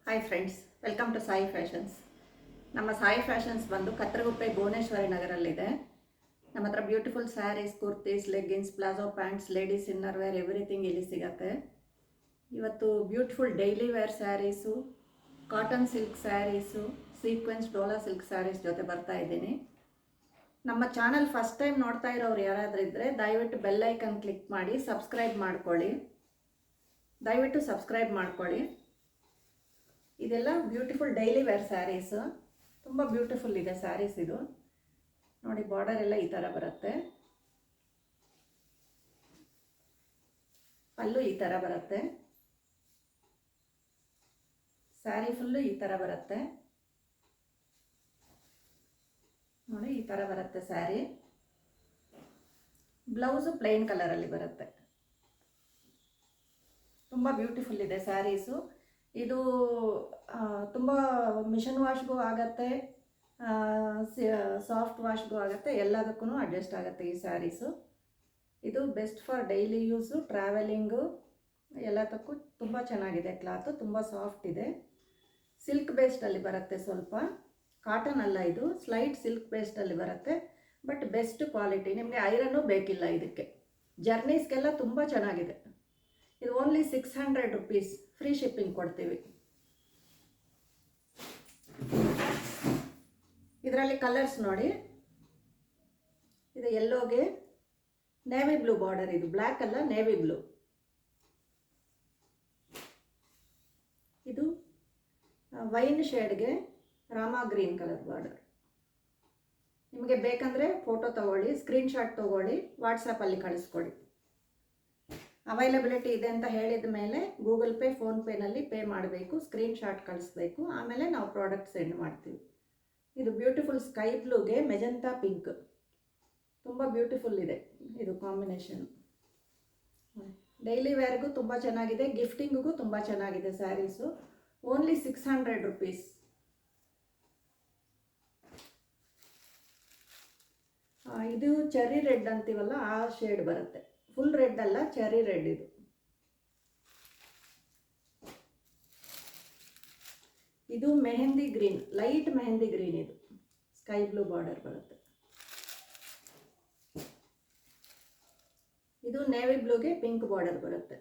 Hi friends, welcome to Sai fashions. ನಮ್ಮ Sai fashions ಬಂದು ಕತ್ತರಗುಪ್ಪೆ ಭುವನೇಶ್ವರಿ ನಗರಲ್ಲಿದೆ. ನಮ್ಮ ಹತ್ರ beautiful sarees, kurtis, leggings, palazzo pants, ladies inner wear everything ಇಲ್ಲಿ ಸಿಗುತ್ತೆ. ಇವತ್ತು beautiful daily wear sarees, cotton silk sarees, sequins dola silk sarees ಜೊತೆ ಬರ್ತಾ ಇದ್ದೀನಿ. ನಮ್ಮ ಚಾನಲ್ ಫಸ್ಟ್ ಟೈಮ್ ನೋಡ್ತಾ ಇರೋರು ಯಾರಾದರೂ ಇದ್ದರೆ ದಯವಿಟ್ಟು ಬೆಲ್ ಐಕನ್ ಕ್ಲಿಕ್ ಮಾಡಿ ಸಬ್ಸ್ಕ್ರೈಬ್ ಮಾಡ್ಕೊಳ್ಳಿ. ಇದೆಲ್ಲ ಬ್ಯೂಟಿಫುಲ್ ಡೈಲಿ ವೇರ್ ಸ್ಯಾರೀಸು, ತುಂಬ ಬ್ಯೂಟಿಫುಲ್ ಇದೆ ಸ್ಯಾರೀಸ್. ಇದು ನೋಡಿ, ಬಾರ್ಡರ್ ಎಲ್ಲ ಈ ಥರ ಬರುತ್ತೆ, ಪಲ್ಲು ಈ ಥರ ಬರುತ್ತೆ, ಸ್ಯಾರಿ ಫುಲ್ಲು ಈ ಥರ ಬರುತ್ತೆ ನೋಡಿ, ಈ ಥರ ಬರುತ್ತೆ ಸ್ಯಾರಿ. ಬ್ಲೌಸು ಪ್ಲೇನ್ ಕಲರಲ್ಲಿ ಬರುತ್ತೆ. ತುಂಬ ಬ್ಯೂಟಿಫುಲ್ ಇದೆ ಸ್ಯಾರೀಸು. ಇದು ತುಂಬ ಮಿಷನ್ ವಾಶ್ಗೂ ಆಗುತ್ತೆ, ಸಾಫ್ಟ್ ವಾಶ್ಗೂ ಆಗುತ್ತೆ, ಎಲ್ಲದಕ್ಕೂ ಅಡ್ಜಸ್ಟ್ ಆಗುತ್ತೆ ಈ ಸ್ಯಾರೀಸು. ಇದು best for daily use, travelling ಎಲ್ಲದಕ್ಕೂ ತುಂಬ ಚೆನ್ನಾಗಿದೆ. ಕ್ಲಾತು ತುಂಬ ಸಾಫ್ಟ್ ಇದೆ. ಸಿಲ್ಕ್ ಬೇಸ್ಡಲ್ಲಿ ಬರುತ್ತೆ, ಸ್ವಲ್ಪ ಕಾಟನ್ ಅಲ್ಲ, ಇದು ಸ್ಲೈಟ್ ಸಿಲ್ಕ್ ಬೇಸ್ಡಲ್ಲಿ ಬರುತ್ತೆ. ಬಟ್ ಬೆಸ್ಟ್ ಕ್ವಾಲಿಟಿ, ನಿಮಗೆ ಐರನ್ನು ಬೇಕಿಲ್ಲ ಇದಕ್ಕೆ. ಜರ್ನೀಸ್ಗೆಲ್ಲ ತುಂಬ ಚೆನ್ನಾಗಿದೆ. ಇದು ಓನ್ಲಿ 600 ರುಪೀಸ್, ಫ್ರೀ ಶಿಪ್ಪಿಂಗ್ ಕೊಡ್ತೀವಿ. ಇದರಲ್ಲಿ ಕಲರ್ಸ್ ನೋಡಿ, ಇದು ಯೆಲ್ಲೋಗೆ ನೇವಿ ಬ್ಲೂ ಬಾರ್ಡರ್, ಇದು ಬ್ಲ್ಯಾಕ್ ಅಲ್ಲ, ನೇವಿ ಬ್ಲೂ. ಇದು wine ಶೇಡ್ಗೆ Rama green colour border. ನಿಮಗೆ ಬೇಕಂದರೆ ಫೋಟೋ ತಗೊಳ್ಳಿ, ಸ್ಕ್ರೀನ್ಶಾಟ್ ತೊಗೊಳ್ಳಿ, ವಾಟ್ಸಪ್ಪಲ್ಲಿ ಕಳಿಸ್ಕೊಡಿ. ಅವೈಲಬಿಲಿಟಿ ಇದೆ ಅಂತ ಹೇಳಿದ ಮೇಲೆ ಗೂಗಲ್ ಪೇ, ಫೋನ್ಪೇನಲ್ಲಿ ಪೇ ಮಾಡಬೇಕು, ಸ್ಕ್ರೀನ್ಶಾಟ್ ಕಳಿಸ್ಬೇಕು, ಆಮೇಲೆ ನಾವು ಪ್ರಾಡಕ್ಟ್ ಸೆಂಡ್ ಮಾಡ್ತೀವಿ. ಇದು ಬ್ಯೂಟಿಫುಲ್ ಸ್ಕೈ ಬ್ಲೂಗೆ ಮೆಜೆಂಟಾ ಪಿಂಕ್, ತುಂಬ ಬ್ಯೂಟಿಫುಲ್ ಇದೆ ಇದು ಕಾಂಬಿನೇಷನ್. ಡೈಲಿ ವೇರ್ಗೂ ತುಂಬ ಚೆನ್ನಾಗಿದೆ, ಗಿಫ್ಟಿಂಗಿಗೂ ತುಂಬ ಚೆನ್ನಾಗಿದೆ ಸ್ಯಾರೀಸು. Only 600 rupees. ಇದು ಚೆರ್ರಿ ರೆಡ್ ಅಂತೀವಲ್ಲ, ಆ ಶೇಡ್ ಬರುತ್ತೆ. ಫುಲ್ ರೆಡ್ ಅಲ್ಲ, ಚೆರ್ರಿ ರೆಡ್. ಇದು mehndi green, light mehndi green. ಇದು ಸ್ಕೈ ಬ್ಲೂ ಬಾರ್ಡರ್ ಬರುತ್ತೆ. ಇದು ನೇವಿ ಬ್ಲೂಗೆ ಪಿಂಕ್ ಬಾರ್ಡರ್ ಬರುತ್ತೆ.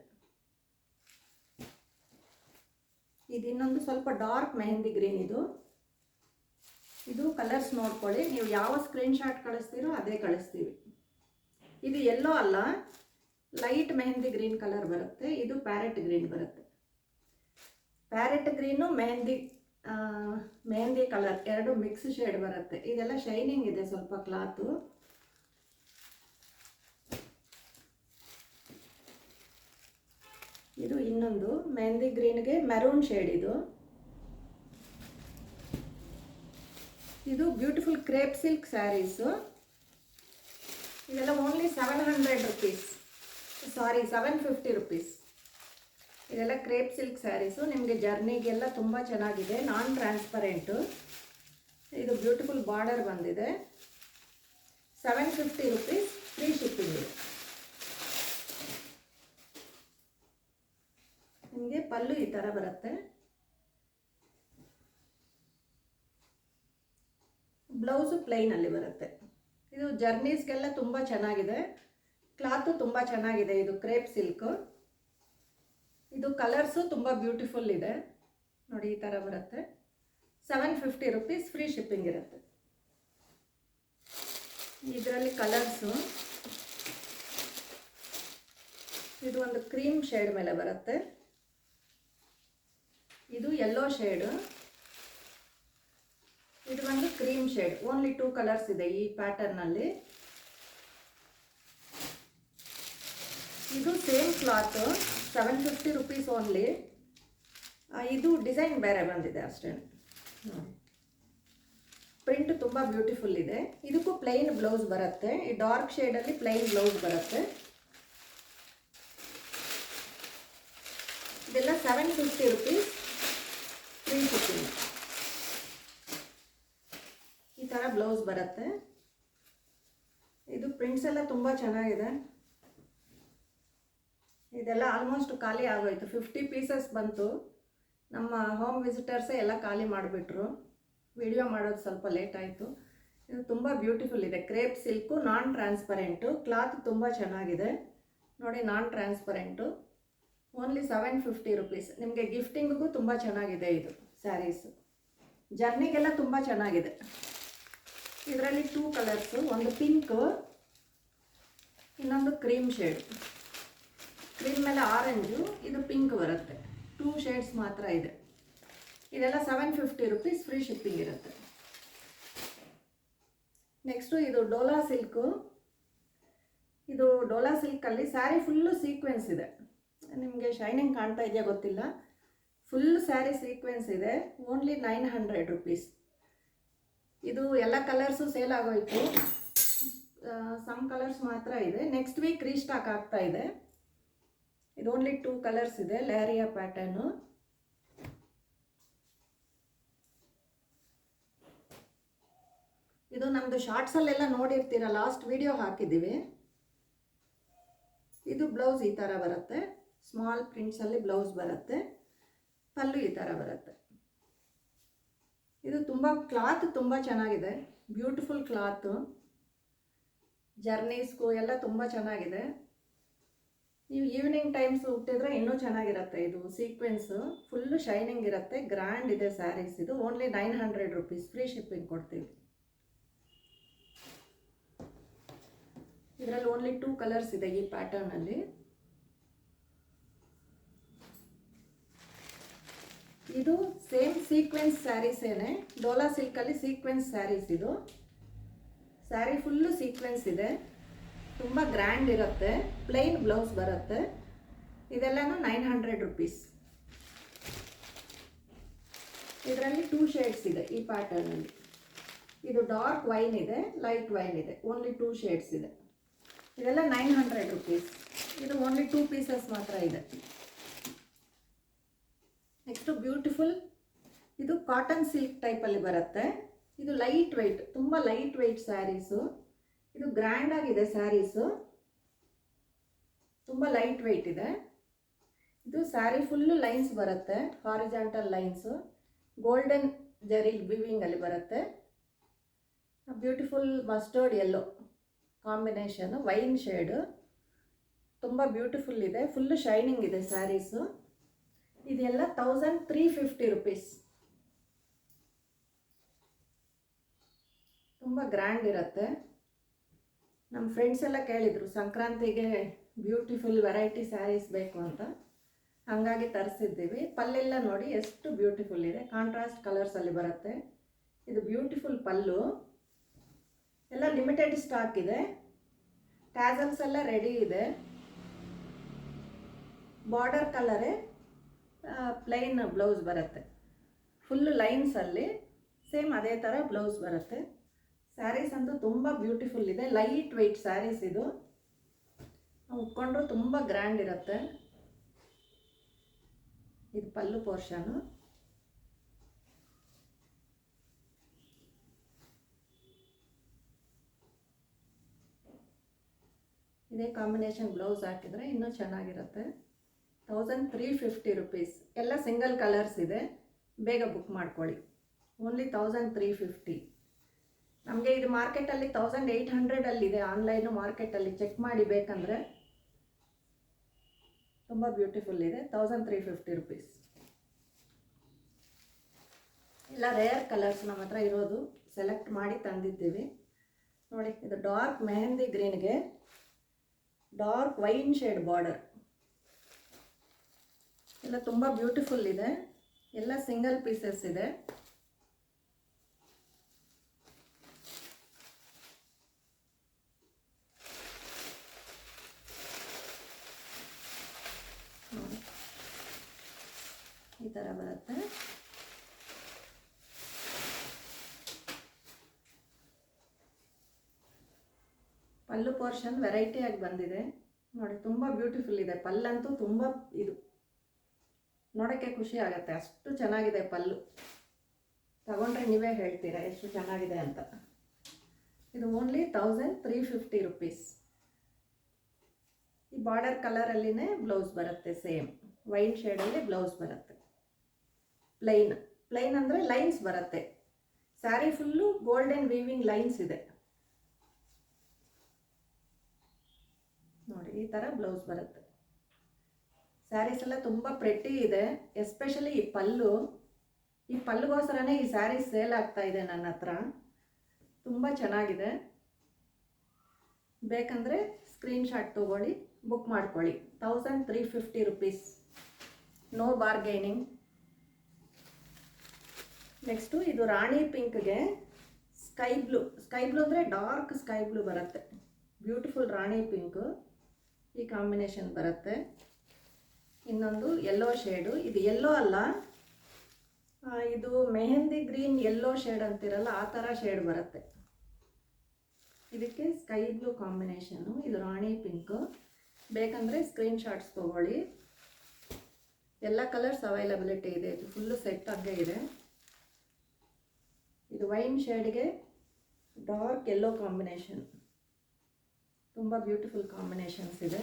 ಇದು ಇನ್ನೊಂದು ಸ್ವಲ್ಪ ಡಾರ್ಕ್ ಮೆಹಂದಿ ಗ್ರೀನ್. ಇದು ಕಲರ್ಸ್ ನೋಡ್ಕೊಳ್ಳಿ, ನೀವು ಯಾವ ಸ್ಕ್ರೀನ್ಶಾಟ್ ಕಳಿಸ್ತೀರೋ ಅದೇ ಕಳಿಸ್ತೀವಿ. ಇದು ಎಲ್ಲೋ ಅಲ್ಲ, ಲೈಟ್ ಮೆಹಂದಿ ಗ್ರೀನ್ ಕಲರ್ ಬರುತ್ತೆ. ಇದು ಪ್ಯಾರೆಟ್ ಗ್ರೀನ್ ಬರುತ್ತೆ. ಪ್ಯಾರೆಟ್ ಗ್ರೀನು ಮೆಹಂದಿ ಕಲರ್ ಎರಡು ಮಿಕ್ಸ್ ಶೇಡ್ ಬರುತ್ತೆ. ಇದೆಲ್ಲ ಶೈನಿಂಗ್ ಇದೆ ಸ್ವಲ್ಪ ಕ್ಲಾತು. ಇದು ಇನ್ನೊಂದು ಮೆಹಂದಿ ಗ್ರೀನ್ಗೆ ಮೆರೂನ್ ಶೇಡ್. ಇದು ಬ್ಯೂಟಿಫುಲ್ ಕ್ರೇಪ್ ಸಿಲ್ಕ್ ಸ್ಯಾರೀಸು. ಇದೆಲ್ಲ ಓನ್ಲಿ 700 ರುಪೀಸ್, ಸಾರಿ 750 ರುಪೀಸ್. ಇದೆಲ್ಲ ಕ್ರೇಪ್ ಸಿಲ್ಕ್ ಸ್ಯಾರೀಸು. ನಿಮಗೆ ಜರ್ನಿಗೆಲ್ಲ ತುಂಬ ಚೆನ್ನಾಗಿದೆ, ನಾನ್ ಟ್ರಾನ್ಸ್ಪರೆಂಟು. ಇದು ಬ್ಯೂಟಿಫುಲ್ ಬಾರ್ಡರ್ ಬಂದಿದೆ. 750 ರುಪೀಸ್, ಫ್ರೀ ಶಿಪ್ಪಿಂಗ್. ನಿಮಗೆ ಪಲ್ಲು ಈ ಥರ ಬರುತ್ತೆ, ಬ್ಲೌಸು ಪ್ಲೈನಲ್ಲಿ ಬರುತ್ತೆ. ಇದು ಜರ್ನೀಸ್ಗೆಲ್ಲ ತುಂಬ ಚೆನ್ನಾಗಿದೆ, ಕ್ಲಾತು ತುಂಬ ಚೆನ್ನಾಗಿದೆ. ಇದು ಕ್ರೇಪ್ ಸಿಲ್ಕು. ಇದು ಕಲರ್ಸು ತುಂಬ ಬ್ಯೂಟಿಫುಲ್ ಇದೆ ನೋಡಿ, ಈ ಥರ ಬರುತ್ತೆ. 750 ರುಪೀಸ್, ಫ್ರೀ ಶಿಪ್ಪಿಂಗ್ ಇರುತ್ತೆ. ಇದರಲ್ಲಿ ಕಲರ್ಸು, ಇದು ಒಂದು ಕ್ರೀಮ್ ಶೇಡ್ ಮೇಲೆ ಬರುತ್ತೆ. ಇದು ಯೆಲ್ಲೋ ಶೇಡು, ಇದು ಒಂದು ಕ್ರೀಮ್ ಶೇಡ್. ಓನ್ಲಿ 2 ಕಲರ್ಸ್ ಇದೆ ಈ ಪ್ಯಾಟರ್ನಲ್ಲಿ. ಇದು ಸೇಮ್ ಕ್ಲಾತು, 750 ರುಪೀಸ್ ಓನ್ಲಿ. ಇದು ಡಿಸೈನ್ ಬೇರೆ ಬಂದಿದೆ ಅಷ್ಟೇ. ಪ್ರಿಂಟ್ ತುಂಬ ಬ್ಯೂಟಿಫುಲ್ ಇದೆ. ಇದಕ್ಕೂ ಪ್ಲೈನ್ ಬ್ಲೌಸ್ ಬರುತ್ತೆ. ಈ ಡಾರ್ಕ್ ಶೇಡಲ್ಲಿ ಪ್ಲೈನ್ ಬ್ಲೌಸ್ ಬರುತ್ತೆ. ಇದೆಲ್ಲ 750 ರುಪೀಸ್, ಫ್ರೀ ಶಿಪ್ಪಿಂಗ್. ಈ ಥರ ಬ್ಲೌಸ್ ಬರುತ್ತೆ. ಇದು ಪ್ರಿಂಟ್ಸ್ ಎಲ್ಲ ತುಂಬ ಚೆನ್ನಾಗಿದೆ. ಇದೆಲ್ಲ ಆಲ್ಮೋಸ್ಟ್ ಖಾಲಿ ಆಗೋಯ್ತು. 50 ಪೀಸಸ್ ಬಂತು. ನಮ್ಮ ಹೋಮ್ ವಿಸಿಟರ್ಸೇ ಎಲ್ಲ ಖಾಲಿ ಮಾಡಿಬಿಟ್ರು. ವಿಡಿಯೋ ಮಾಡೋದು ಸ್ವಲ್ಪ ಲೇಟ್ ಆಯಿತು. ಇದು ತುಂಬ ಬ್ಯೂಟಿಫುಲ್ ಇದೆ. ಕ್ರೇಪ್ ಸಿಲ್ಕು, ನಾನ್ ಟ್ರಾನ್ಸ್ಪರೆಂಟು, ಕ್ಲಾತ್ ತುಂಬ ಚೆನ್ನಾಗಿದೆ ನೋಡಿ. ನಾನ್ ಟ್ರಾನ್ಸ್ಪರೆಂಟು, ಓನ್ಲಿ 750 ರುಪೀಸ್. ನಿಮಗೆ ಗಿಫ್ಟಿಂಗಿಗೂ ತುಂಬ ಚೆನ್ನಾಗಿದೆ ಇದು ಸ್ಯಾರೀಸು. ಜರ್ನಿಗೆಲ್ಲ ತುಂಬ ಚೆನ್ನಾಗಿದೆ. ಇದರಲ್ಲಿ 2 ಕಲರ್ಸು, ಒಂದು ಪಿಂಕು, ಇನ್ನೊಂದು ಕ್ರೀಮ್ ಶೇಡ್. ಕ್ರೀಮ್ ಮೇಲೆ ಆರೆಂಜು, ಇದು ಪಿಂಕ್ ಬರುತ್ತೆ. 2 ಶೇಡ್ಸ್ ಮಾತ್ರ ಇದೆ. ಇದೆಲ್ಲ 750 ರುಪೀಸ್, ಫ್ರೀ ಶಿಪ್ಪಿಂಗ್ ಇರುತ್ತೆ. ನೆಕ್ಸ್ಟು ಇದು ಡೋಲಾ ಸಿಲ್ಕು. ಇದು ಡೋಲಾ ಸಿಲ್ಕಲ್ಲಿ ಸ್ಯಾರಿ ಫುಲ್ಲು ಸೀಕ್ವೆನ್ಸ್ ಇದೆ. ನಿಮಗೆ ಶೈನಿಂಗ್ ಕಾಣ್ತಾ ಇದೆಯಾ ಗೊತ್ತಿಲ್ಲ. ಫುಲ್ ಸ್ಯಾರಿ ಸೀಕ್ವೆನ್ಸ್ ಇದೆ. Only 900 rupees. ಇದು ಎಲ್ಲ ಕಲರ್ಸು ಸೇಲ್ ಆಗೋಯ್ತು. ಸಮ್ ಕಲರ್ಸ್ ಮಾತ್ರ ಇದೆ. ನೆಕ್ಸ್ಟ್ ವೀಕ್ ರೀಸ್ಟಾಕ್ ಆಗ್ತಾ ಇದೆ. ಇದು ಓನ್ಲಿ 2 ಕಲರ್ಸ್ ಇದೆ. ಲ್ಯಾರಿಯಾ ಪ್ಯಾಟರ್ನು. ಇದು ನಮ್ಮದು ಶಾರ್ಟ್ಸಲ್ಲೆಲ್ಲ ನೋಡಿರ್ತೀರ, ಲಾಸ್ಟ್ ವಿಡಿಯೋ ಹಾಕಿದ್ದೀವಿ. ಇದು ಬ್ಲೌಸ್ ಈ ಥರ ಬರುತ್ತೆ. ಸ್ಮಾಲ್ ಪ್ರಿಂಟ್ಸಲ್ಲಿ ಬ್ಲೌಸ್ ಬರುತ್ತೆ. ಪಲ್ಲು ಈ ಥರ ಬರುತ್ತೆ. ಇದು ತುಂಬ ಕ್ಲಾತ್ ತುಂಬ ಚೆನ್ನಾಗಿದೆ. Beautiful cloth. ಜರ್ನೀಸ್ಗೂ ಎಲ್ಲ ತುಂಬ ಚೆನ್ನಾಗಿದೆ. ನೀವು ಈವ್ನಿಂಗ್ ಟೈಮ್ಸ್ ಹುಟ್ಟಿದ್ರೆ ಇನ್ನೂ ಚೆನ್ನಾಗಿರುತ್ತೆ. ಇದು ಸೀಕ್ವೆನ್ಸು ಫುಲ್ಲು ಶೈನಿಂಗ್ ಇರುತ್ತೆ. ಗ್ರ್ಯಾಂಡ್ ಇದೆ ಸ್ಯಾರೀಸ್. ಇದು ಓನ್ಲಿ 900 ರುಪೀಸ್, ಫ್ರೀ ಶಿಪ್ಪಿಂಗ್ ಕೊಡ್ತೀವಿ. ಇದರಲ್ಲಿ ಓನ್ಲಿ 2 ಕಲರ್ಸ್ ಇದೆ ಈ ಪ್ಯಾಟರ್ನಲ್ಲಿ. ಇದು same sequence ಸ್ಯಾರೀಸೇನೆ. Dhola ಸಿಲ್ಕಲ್ಲಿ sequence saris ಇದು. ಸ್ಯಾರಿ ಫುಲ್ಲು ಸೀಕ್ವೆನ್ಸ್ ಇದೆ. ತುಂಬ ಗ್ರ್ಯಾಂಡ್ ಇರುತ್ತೆ. ಪ್ಲೈನ್ ಬ್ಲೌಸ್ ಬರುತ್ತೆ. ಇದೆಲ್ಲನೂ 900 ರುಪೀಸ್. ಇದರಲ್ಲಿ 2 ಶೇಡ್ಸ್ ಇದೆ ಈ ಪ್ಯಾಟರ್ನಲ್ಲಿ. ಇದು ಡಾರ್ಕ್ ವೈನ್ ಇದೆ, ಲೈಟ್ ವೈನ್ ಇದೆ. ಓನ್ಲಿ 2 ಶೇಡ್ಸ್ ಇದೆ. ಇದೆಲ್ಲ 900 ರುಪೀಸ್. ಇದು ಓನ್ಲಿ 2 ಪೀಸಸ್ ಮಾತ್ರ ಇದೆ. ನೆಕ್ಸ್ಟು ಬ್ಯೂಟಿಫುಲ್, ಇದು ಕಾಟನ್ ಸಿಲ್ಕ್ ಟೈಪಲ್ಲಿ ಬರುತ್ತೆ. ಇದು ಲೈಟ್ ವೆಯ್ಟ್, ತುಂಬ ಲೈಟ್ ವೆಯ್ಟ್ ಸ್ಯಾರೀಸು. ಇದು ಗ್ರ್ಯಾಂಡ್ ಆಗಿದೆ ಸ್ಯಾರೀಸು. ತುಂಬ ಲೈಟ್ ವೆಯ್ಟ್ ಇದೆ. ಇದು ಸ್ಯಾರಿ ಫುಲ್ಲು ಲೈನ್ಸ್ ಬರುತ್ತೆ. ಹಾರಿಜಾಂಟಲ್ ಲೈನ್ಸು, ಗೋಲ್ಡನ್ ಜರಿ ವಿವಿಂಗಲ್ಲಿ ಬರುತ್ತೆ. Beautiful mustard yellow combination, wine shade. ತುಂಬ ಬ್ಯೂಟಿಫುಲ್ ಇದೆ. ಫುಲ್ಲು ಶೈನಿಂಗ್ ಇದೆ ಸ್ಯಾರೀಸು. ಇದೆಲ್ಲ 1350 ರುಪೀಸ್. ತುಂಬ ಗ್ರ್ಯಾಂಡ್ ಇರುತ್ತೆ. ನಮ್ಮ ಫ್ರೆಂಡ್ಸ್ ಎಲ್ಲ ಕೇಳಿದರು ಸಂಕ್ರಾಂತಿಗೆ ಬ್ಯೂಟಿಫುಲ್ ವೆರೈಟಿ ಸ್ಯಾರೀಸ್ ಬೇಕು ಅಂತ. ಹಾಗಾಗಿ ತರಿಸಿದ್ದೀವಿ. ಪಲ್ಲೆಲ್ಲ ನೋಡಿ ಎಷ್ಟು ಬ್ಯೂಟಿಫುಲ್ ಇದೆ. ಕಾಂಟ್ರಾಸ್ಟ್ ಕಲರ್ಸಲ್ಲಿ ಬರುತ್ತೆ. ಇದು ಬ್ಯೂಟಿಫುಲ್ ಪಲ್ಲು. ಎಲ್ಲ ಲಿಮಿಟೆಡ್ ಸ್ಟಾಕ್ ಇದೆ. ಟ್ಯಾಸಲ್ಸ್ ಎಲ್ಲ ರೆಡಿ ಇದೆ. ಬಾರ್ಡರ್ ಕಲರೇ ಪ್ಲೈನ್ ಬ್ಲೌಸ್ ಬರುತ್ತೆ. ಫುಲ್ಲು ಲೈನ್ಸಲ್ಲಿ ಸೇಮ್ ಅದೇ ಥರ ಬ್ಲೌಸ್ ಬರುತ್ತೆ. ಸ್ಯಾರೀಸ್ ಅಂತೂ ತುಂಬ ಬ್ಯೂಟಿಫುಲ್ ಇದೆ. ಲೈಟ್ ವೆಯ್ಟ್ ಸ್ಯಾರೀಸ್ ಇದು. ಉಟ್ಕೊಂಡ್ರು ತುಂಬ ಗ್ರ್ಯಾಂಡ್ ಇರುತ್ತೆ. ಇದು ಪಲ್ಲು ಪೋರ್ಷನು. ಇದೇ ಕಾಂಬಿನೇಷನ್ ಬ್ಲೌಸ್ ಹಾಕಿದರೆ ಇನ್ನೂ ಚೆನ್ನಾಗಿರುತ್ತೆ. 1350 ರುಪೀಸ್. ಎಲ್ಲ ಸಿಂಗಲ್ ಕಲರ್ಸ್ ಇದೆ. ಬೇಗ ಬುಕ್ ಮಾಡ್ಕೊಳ್ಳಿ. ಓನ್ಲಿ 1350. ನಮಗೆ ಇದು ಮಾರ್ಕೆಟಲ್ಲಿ 1800ಅಲ್ಲಿದೆ. ಆನ್ಲೈನು ಮಾರ್ಕೆಟಲ್ಲಿ ಚೆಕ್ ಮಾಡಿ ಬೇಕಂದರೆ. ತುಂಬ ಬ್ಯೂಟಿಫುಲ್ ಇದೆ. 1350 ರುಪೀಸ್. ಎಲ್ಲ ರೇರ್ ಕಲರ್ಸ್ ನಮ್ಮ ಹತ್ರ ಇರೋದು. ಸೆಲೆಕ್ಟ್ ಮಾಡಿ ತಂದಿದ್ದೀವಿ ನೋಡಿ. ಇದು dark mehndi ಗ್ರೀನ್ಗೆ dark wine shade border. ಎಲ್ಲ ತುಂಬ ಬ್ಯೂಟಿಫುಲ್ ಇದೆ. ಎಲ್ಲ ಸಿಂಗಲ್ ಪೀಸಸ್ ಇದೆ. ಈ ಥರ ಬರುತ್ತೆ. ಪಲ್ಲು ಪೋರ್ಷನ್ ವೆರೈಟಿಯಾಗಿ ಬಂದಿದೆ ನೋಡಿ. ತುಂಬ ಬ್ಯೂಟಿಫುಲ್ ಇದೆ. ಪಲ್ಲಂತೂ ತುಂಬ ಇದು ನೋಡೋಕ್ಕೆ ಖುಷಿ ಆಗುತ್ತೆ. ಅಷ್ಟು ಚೆನ್ನಾಗಿದೆ ಪಲ್ಲು. ತಗೊಂಡ್ರೆ ನೀವೇ ಹೇಳ್ತೀರಾ ಎಷ್ಟು ಚೆನ್ನಾಗಿದೆ ಅಂತ. ಇದು ಓನ್ಲಿ 1350 ರುಪೀಸ್. ಈ ಬಾರ್ಡರ್ ಕಲರಲ್ಲಿನೇ ಬ್ಲೌಸ್ ಬರುತ್ತೆ. ಸೇಮ್ ವೈನ್ ಶೇಡಲ್ಲಿ ಬ್ಲೌಸ್ ಬರುತ್ತೆ. ಪ್ಲೈನ್ ಅಂದರೆ ಲೈನ್ಸ್ ಬರುತ್ತೆ. Sari full golden weaving lines ಇದೆ ನೋಡಿ. ಈ ಥರ ಬ್ಲೌಸ್ ಬರುತ್ತೆ. ಸ್ಯಾರೀಸ್ ಎಲ್ಲ ತುಂಬ ಪ್ರೆಟ್ಟಿ ಇದೆ. ಎಸ್ಪೆಷಲಿ ಈ ಪಲ್ಲುಗೋಸ್ಕರನೇ ಈ ಸ್ಯಾರೀಸ್ ಸೇಲ್ ಆಗ್ತಾ ಇದೆ ನನ್ನ ಹತ್ರ. ತುಂಬ ಚೆನ್ನಾಗಿದೆ. ಬೇಕಂದರೆ ಸ್ಕ್ರೀನ್ಶಾಟ್ ತೊಗೊಳ್ಳಿ, ಬುಕ್ ಮಾಡ್ಕೊಳ್ಳಿ. 1350 ರುಪೀಸ್, ನೋ ಬಾರ್ಗೇನಿಂಗ್. ನೆಕ್ಸ್ಟು ಇದು ರಾಣಿ ಪಿಂಕ್ಗೆ ಸ್ಕೈ ಬ್ಲೂ ಅಂದರೆ ಡಾರ್ಕ್ ಸ್ಕೈ ಬ್ಲೂ ಬರುತ್ತೆ. ಬ್ಯೂಟಿಫುಲ್ ರಾಣಿ ಪಿಂಕು ಈ ಕಾಂಬಿನೇಷನ್ ಬರುತ್ತೆ. ಇನ್ನೊಂದು ಯೆಲ್ಲೋ ಶೇಡು, ಇದು ಯೆಲ್ಲೋ ಅಲ್ಲ, ಇದು ಮೆಹಂದಿ ಗ್ರೀನ್ ಯೆಲ್ಲೋ ಶೇಡ್ ಅಂತಿರಲ್ಲ, ಆ ಥರ ಶೇಡ್ ಬರುತ್ತೆ. ಇದಕ್ಕೆ ಸ್ಕೈ ಬ್ಲೂ ಕಾಂಬಿನೇಷನು, ಇದು ರಾಣಿ ಪಿಂಕು. ಬೇಕಂದರೆ ಸ್ಕ್ರೀನ್ಶಾಟ್ಸ್ ತೊಗೊಳ್ಳಿ. ಎಲ್ಲ ಕಲರ್ಸ್ ಅವೈಲಬಿಲಿಟಿ ಇದೆ. ಇದು ಫುಲ್ಲು ಸೆಟ್ ಆಗೇ ಇದೆ. ಇದು ವೈನ್ ಶೇಡ್ಗೆ ಡಾರ್ಕ್ ಯೆಲ್ಲೋ ಕಾಂಬಿನೇಷನ್, ತುಂಬ ಬ್ಯೂಟಿಫುಲ್ ಕಾಂಬಿನೇಷನ್ಸ್ ಇದೆ.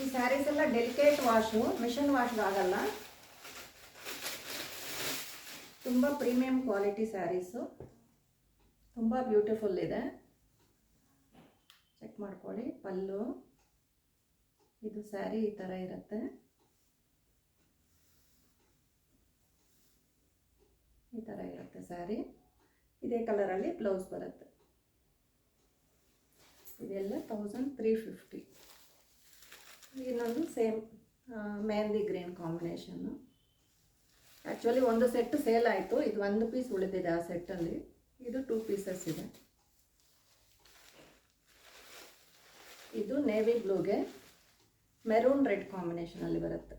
ಈ ಸ್ಯಾರೀಸ್ ಎಲ್ಲ ಡೆಲಿಕೇಟ್ ವಾಶು, ಮಿಷನ್ ವಾಶ್ಗೆ ಆಗಲ್ಲ. ತುಂಬ ಪ್ರೀಮಿಯಂ ಕ್ವಾಲಿಟಿ ಸ್ಯಾರೀಸು, ತುಂಬ ಬ್ಯೂಟಿಫುಲ್ ಇದೆ. ಚೆಕ್ ಮಾಡ್ಕೊಳ್ಳಿ. ಪಲ್ಲು, ಇದು ಸ್ಯಾರಿ ಈ ಥರ ಇರುತ್ತೆ. ಈ ಥರ ಇರುತ್ತೆ ಸ್ಯಾರಿ. ಇದೇ ಕಲರಲ್ಲಿ ಬ್ಲೌಸ್ ಬರುತ್ತೆ. ಇದೆಲ್ಲ 1350. ಇನ್ನೊಂದು same mehndi green combination. Actually ಒಂದು ಸೆಟ್ ಸೇಲ್ ಆಯಿತು. ಇದು ಒಂದು ಪೀಸ್ ಉಳಿದಿದೆ ಆ ಸೆಟ್ಟಲ್ಲಿ. ಇದು 2 ಪೀಸಸ್ ಇದೆ. ಇದು ನೇವಿ ಬ್ಲೂಗೆ ಮೆರೂನ್ ರೆಡ್ ಕಾಂಬಿನೇಷನಲ್ಲಿ ಬರುತ್ತೆ.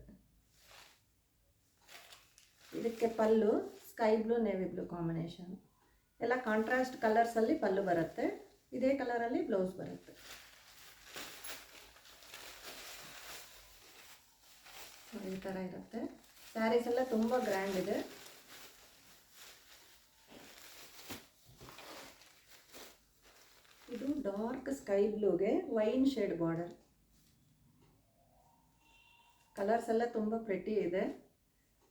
ಇದಕ್ಕೆ ಪಲ್ಲು sky blue navy blue combination. ಎಲ್ಲ ಕಾಂಟ್ರಾಸ್ಟ್ ಕಲರ್ಸಲ್ಲಿ ಪಲ್ಲು ಬರುತ್ತೆ. ಇದೇ ಕಲರಲ್ಲಿ ಬ್ಲೌಸ್ ಬರುತ್ತೆ. ಈ ಥರ ಇರುತ್ತೆ. ಸ್ಯಾರೀಸ್ ಎಲ್ಲ ತುಂಬ ಗ್ರ್ಯಾಂಡ್ ಇದೆ. ಇದು dark sky ಬ್ಲೂಗೆ wine shade border. Colours ಎಲ್ಲ ತುಂಬ ಪ್ರೆಟಿ ಇದೆ.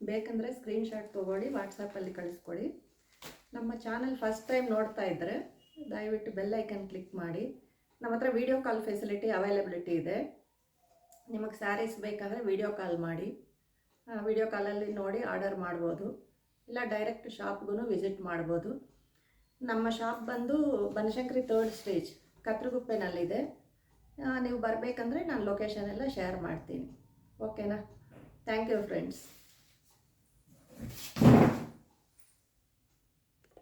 ಬೇಕಂದರೆ ಸ್ಕ್ರೀನ್ಶಾಟ್ ತೊಗೊಳ್ಳಿ, ವಾಟ್ಸಪ್ಪಲ್ಲಿ ಕಳಿಸ್ಕೊಡಿ. ನಮ್ಮ ಚಾನಲ್ ಫಸ್ಟ್ ಟೈಮ್ ನೋಡ್ತಾ ಇದ್ದರೆ ದಯವಿಟ್ಟು ಬೆಲ್ ಐಕನ್ ಕ್ಲಿಕ್ ಮಾಡಿ. ನಮ್ಮ ಹತ್ರ ವಿಡಿಯೋ ಕಾಲ್ ಫೆಸಿಲಿಟಿ ಅವೈಲಬಿಲಿಟಿ ಇದೆ. ನಿಮಗೆ ಸ್ಯಾರೀಸ್ ಬೇಕಂದರೆ ವಿಡಿಯೋ ಕಾಲ್ ಮಾಡಿ, ವಿಡಿಯೋ ಕಾಲಲ್ಲಿ ನೋಡಿ ಆರ್ಡರ್ ಮಾಡ್ಬೋದು. ಇಲ್ಲ ಡೈರೆಕ್ಟ್ ಶಾಪ್ಗೂ ವಿಸಿಟ್ ಮಾಡ್ಬೋದು. ನಮ್ಮ ಶಾಪ್ ಬಂದು ಬನಶಂಕರಿ 3rd ಸ್ಟೇಜ್ ಕತ್ರಗುಪ್ಪೆನಲ್ಲಿದೆ. ನೀವು ಬರಬೇಕಂದ್ರೆ ನಾನು ಲೊಕೇಶನ್ ಎಲ್ಲ ಶೇರ್ ಮಾಡ್ತೀನಿ. ಓಕೆನಾ? Thank you friends.